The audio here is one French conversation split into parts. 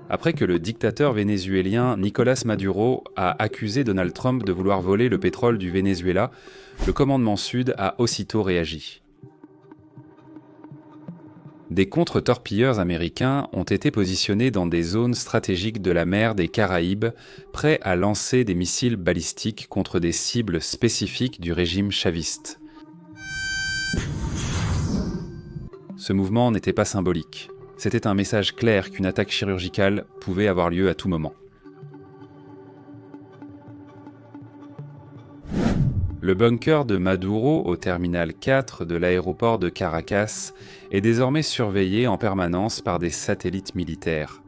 Après que le dictateur vénézuélien Nicolás Maduro a accusé Donald Trump de vouloir voler le pétrole du Venezuela, le commandement Sud a aussitôt réagi. Des contre-torpilleurs américains ont été positionnés dans des zones stratégiques de la mer des Caraïbes, prêts à lancer des missiles balistiques contre des cibles spécifiques du régime chaviste. Ce mouvement n'était pas symbolique. C'était un message clair qu'une attaque chirurgicale pouvait avoir lieu à tout moment. Le bunker de Maduro au terminal 4 de l'aéroport de Caracas est désormais surveillé en permanence par des satellites militaires.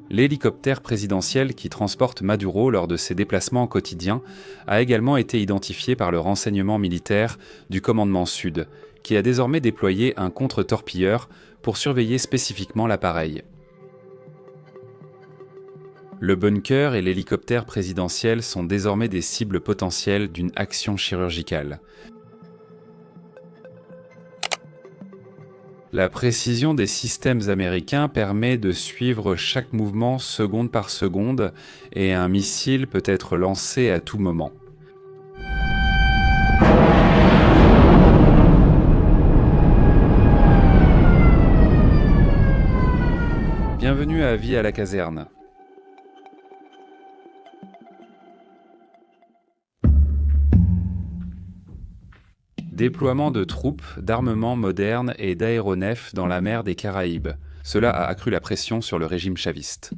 L'hélicoptère présidentiel qui transporte Maduro lors de ses déplacements quotidiens a également été identifié par le renseignement militaire du commandement Sud, qui a désormais déployé un contre-torpilleur pour surveiller spécifiquement l'appareil. Le bunker et l'hélicoptère présidentiel sont désormais des cibles potentielles d'une action chirurgicale. La précision des systèmes américains permet de suivre chaque mouvement seconde par seconde et un missile peut être lancé à tout moment. Bienvenue à Vie à la caserne. Déploiement de troupes, d'armements modernes et d'aéronefs dans la mer des Caraïbes. Cela a accru la pression sur le régime chaviste.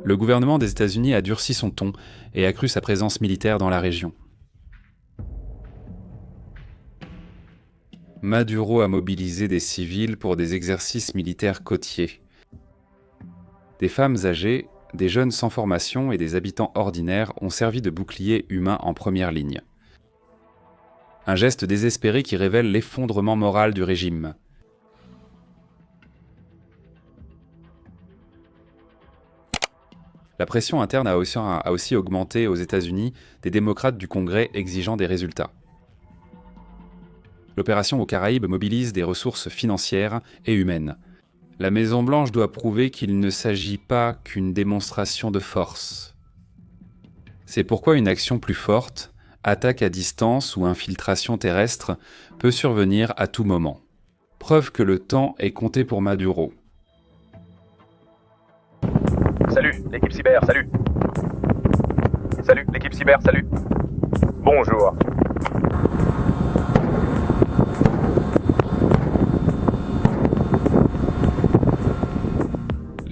Le gouvernement des États-Unis a durci son ton et accru sa présence militaire dans la région. Maduro a mobilisé des civils pour des exercices militaires côtiers. Des femmes âgées, des jeunes sans formation et des habitants ordinaires ont servi de boucliers humains en première ligne. Un geste désespéré qui révèle l'effondrement moral du régime. La pression interne a aussi augmenté aux États-Unis, des démocrates du Congrès exigeant des résultats. L'opération aux Caraïbes mobilise des ressources financières et humaines. La Maison-Blanche doit prouver qu'il ne s'agit pas qu'une démonstration de force. C'est pourquoi une action plus forte, attaque à distance ou infiltration terrestre, peut survenir à tout moment. Preuve que le temps est compté pour Maduro. Salut, l'équipe cyber, salut. Salut, l'équipe cyber, salut. Bonjour.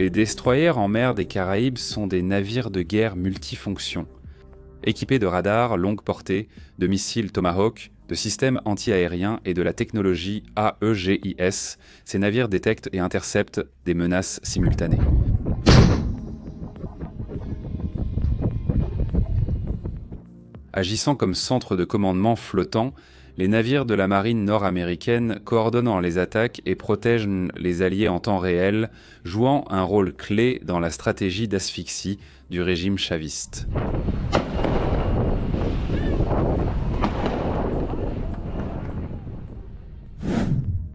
Les destroyers en mer des Caraïbes sont des navires de guerre multifonctions. Équipés de radars longue portée, de missiles Tomahawk, de systèmes anti-aériens et de la technologie AEGIS, ces navires détectent et interceptent des menaces simultanées. Agissant comme centre de commandement flottant, les navires de la marine nord-américaine coordonnent les attaques et protègent les alliés en temps réel, jouant un rôle clé dans la stratégie d'asphyxie du régime chaviste.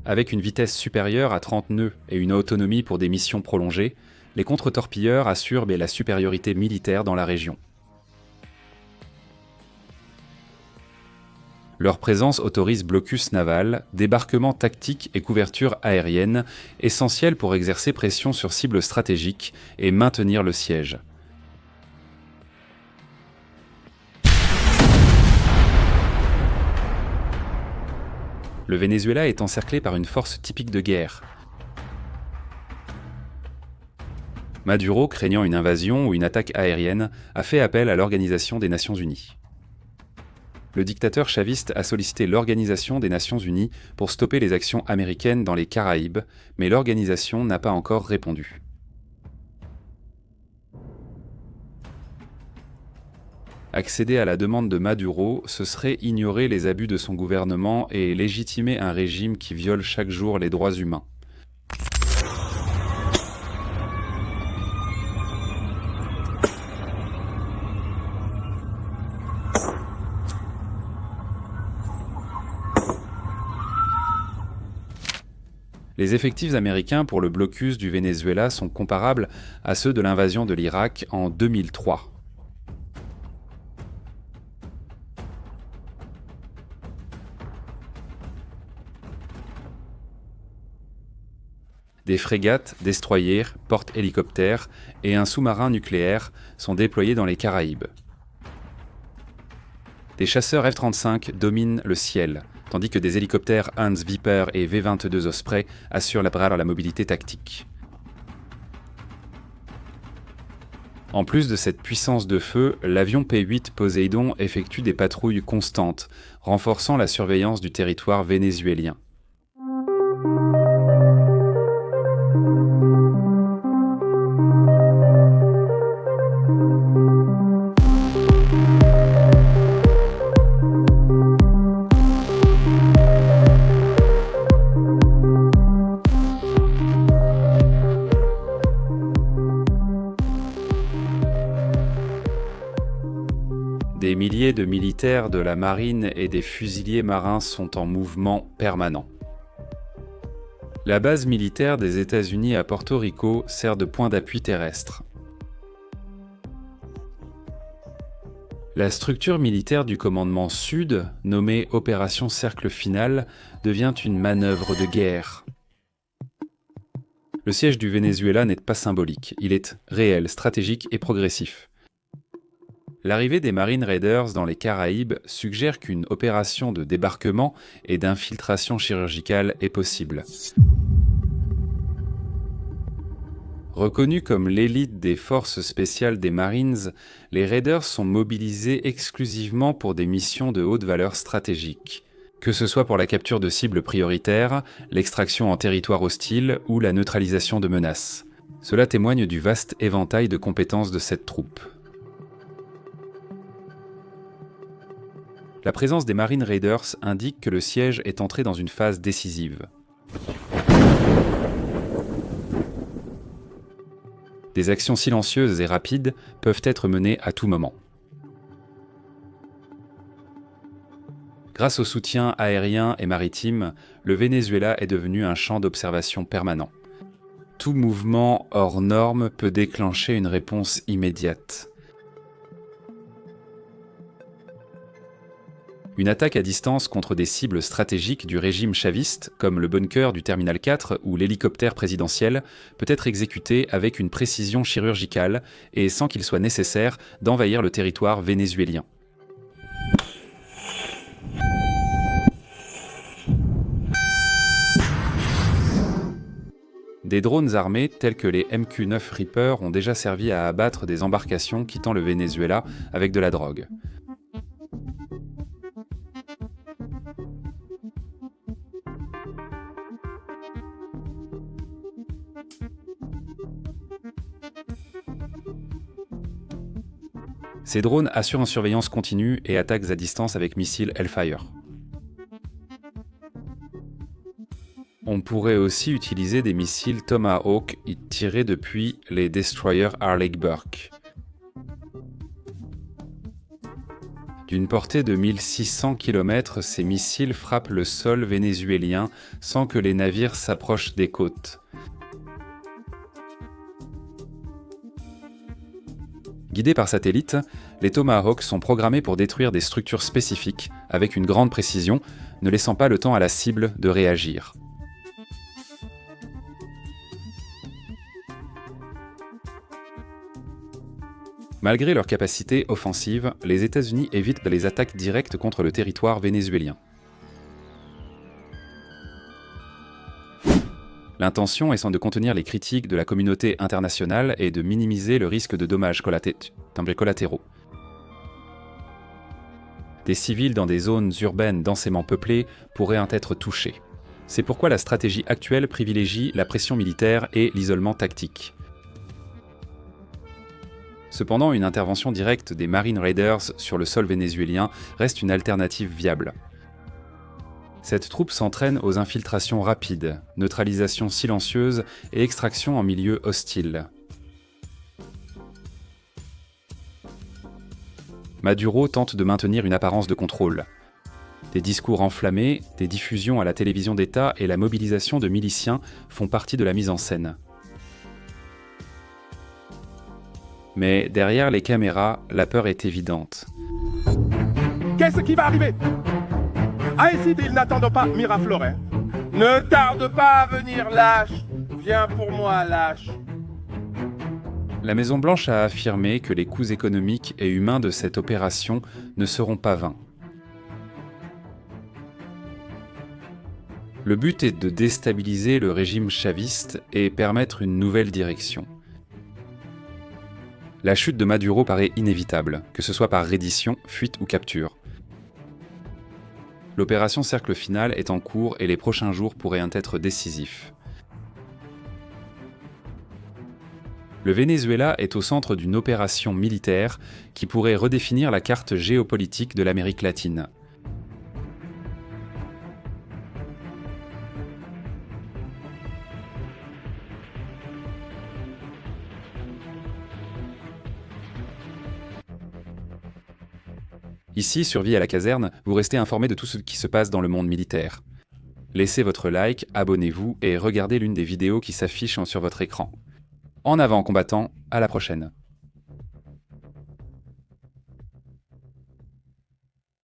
Avec une vitesse supérieure à 30 nœuds et une autonomie pour des missions prolongées, les contre-torpilleurs assurent la supériorité militaire dans la région. Leur présence autorise blocus naval, débarquement tactique et couverture aérienne, essentiels pour exercer pression sur cibles stratégiques et maintenir le siège. Le Venezuela est encerclé par une force typique de guerre. Maduro, craignant une invasion ou une attaque aérienne, a fait appel à l'Organisation des Nations Unies. Le dictateur chaviste a sollicité l'Organisation des Nations Unies pour stopper les actions américaines dans les Caraïbes, mais l'organisation n'a pas encore répondu. Accéder à la demande de Maduro, ce serait ignorer les abus de son gouvernement et légitimer un régime qui viole chaque jour les droits humains. Les effectifs américains pour le blocus du Venezuela sont comparables à ceux de l'invasion de l'Irak en 2003. Des frégates, destroyers, porte-hélicoptères et un sous-marin nucléaire sont déployés dans les Caraïbes. Des chasseurs F-35 dominent le ciel, tandis que des hélicoptères Hans Viper et V-22 Osprey assurent la mobilité tactique. En plus de cette puissance de feu, l'avion P-8 Poséidon effectue des patrouilles constantes, renforçant la surveillance du territoire vénézuélien. Des milliers de militaires de la marine et des fusiliers marins sont en mouvement permanent. La base militaire des États-Unis à Porto Rico sert de point d'appui terrestre. La structure militaire du commandement Sud, nommée Opération Cercle Final, devient une manœuvre de guerre. Le siège du Venezuela n'est pas symbolique, il est réel, stratégique et progressif. L'arrivée des Marine Raiders dans les Caraïbes suggère qu'une opération de débarquement et d'infiltration chirurgicale est possible. Reconnus comme l'élite des forces spéciales des Marines, les Raiders sont mobilisés exclusivement pour des missions de haute valeur stratégique, que ce soit pour la capture de cibles prioritaires, l'extraction en territoire hostile ou la neutralisation de menaces. Cela témoigne du vaste éventail de compétences de cette troupe. La présence des Marine Raiders indique que le siège est entré dans une phase décisive. Des actions silencieuses et rapides peuvent être menées à tout moment. Grâce au soutien aérien et maritime, le Venezuela est devenu un champ d'observation permanent. Tout mouvement hors norme peut déclencher une réponse immédiate. Une attaque à distance contre des cibles stratégiques du régime chaviste, comme le bunker du Terminal 4 ou l'hélicoptère présidentiel, peut être exécutée avec une précision chirurgicale et sans qu'il soit nécessaire d'envahir le territoire vénézuélien. Des drones armés tels que les MQ-9 Reaper ont déjà servi à abattre des embarcations quittant le Venezuela avec de la drogue. Ces drones assurent une surveillance continue et attaques à distance avec missiles Hellfire. On pourrait aussi utiliser des missiles Tomahawk tirés depuis les destroyers Harley-Burke. D'une portée de 1600 km, ces missiles frappent le sol vénézuélien sans que les navires s'approchent des côtes. Guidés par satellite, les Tomahawks sont programmés pour détruire des structures spécifiques avec une grande précision, ne laissant pas le temps à la cible de réagir. Malgré leur capacité offensive, les États-Unis évitent les attaques directes contre le territoire vénézuélien. L'intention étant de contenir les critiques de la communauté internationale et de minimiser le risque de dommages collatéraux. Des civils dans des zones urbaines densément peuplées pourraient en être touchés. C'est pourquoi la stratégie actuelle privilégie la pression militaire et l'isolement tactique. Cependant, une intervention directe des Marine Raiders sur le sol vénézuélien reste une alternative viable. Cette troupe s'entraîne aux infiltrations rapides, neutralisation silencieuse et extraction en milieu hostile. Maduro tente de maintenir une apparence de contrôle. Des discours enflammés, des diffusions à la télévision d'État et la mobilisation de miliciens font partie de la mise en scène. Mais derrière les caméras, la peur est évidente. Qu'est-ce qui va arriver? Aïssid, ils n'attendent pas Miraflores. Ne tarde pas à venir, lâche. Viens pour moi, lâche. La Maison-Blanche a affirmé que les coûts économiques et humains de cette opération ne seront pas vains. Le but est de déstabiliser le régime chaviste et permettre une nouvelle direction. La chute de Maduro paraît inévitable, que ce soit par reddition, fuite ou capture. L'opération Cercle Final est en cours et les prochains jours pourraient en être décisifs. Le Venezuela est au centre d'une opération militaire qui pourrait redéfinir la carte géopolitique de l'Amérique latine. Ici, sur Vie à la caserne, vous restez informé de tout ce qui se passe dans le monde militaire. Laissez votre like, abonnez-vous et regardez l'une des vidéos qui s'affichent sur votre écran. En avant combattants, à la prochaine.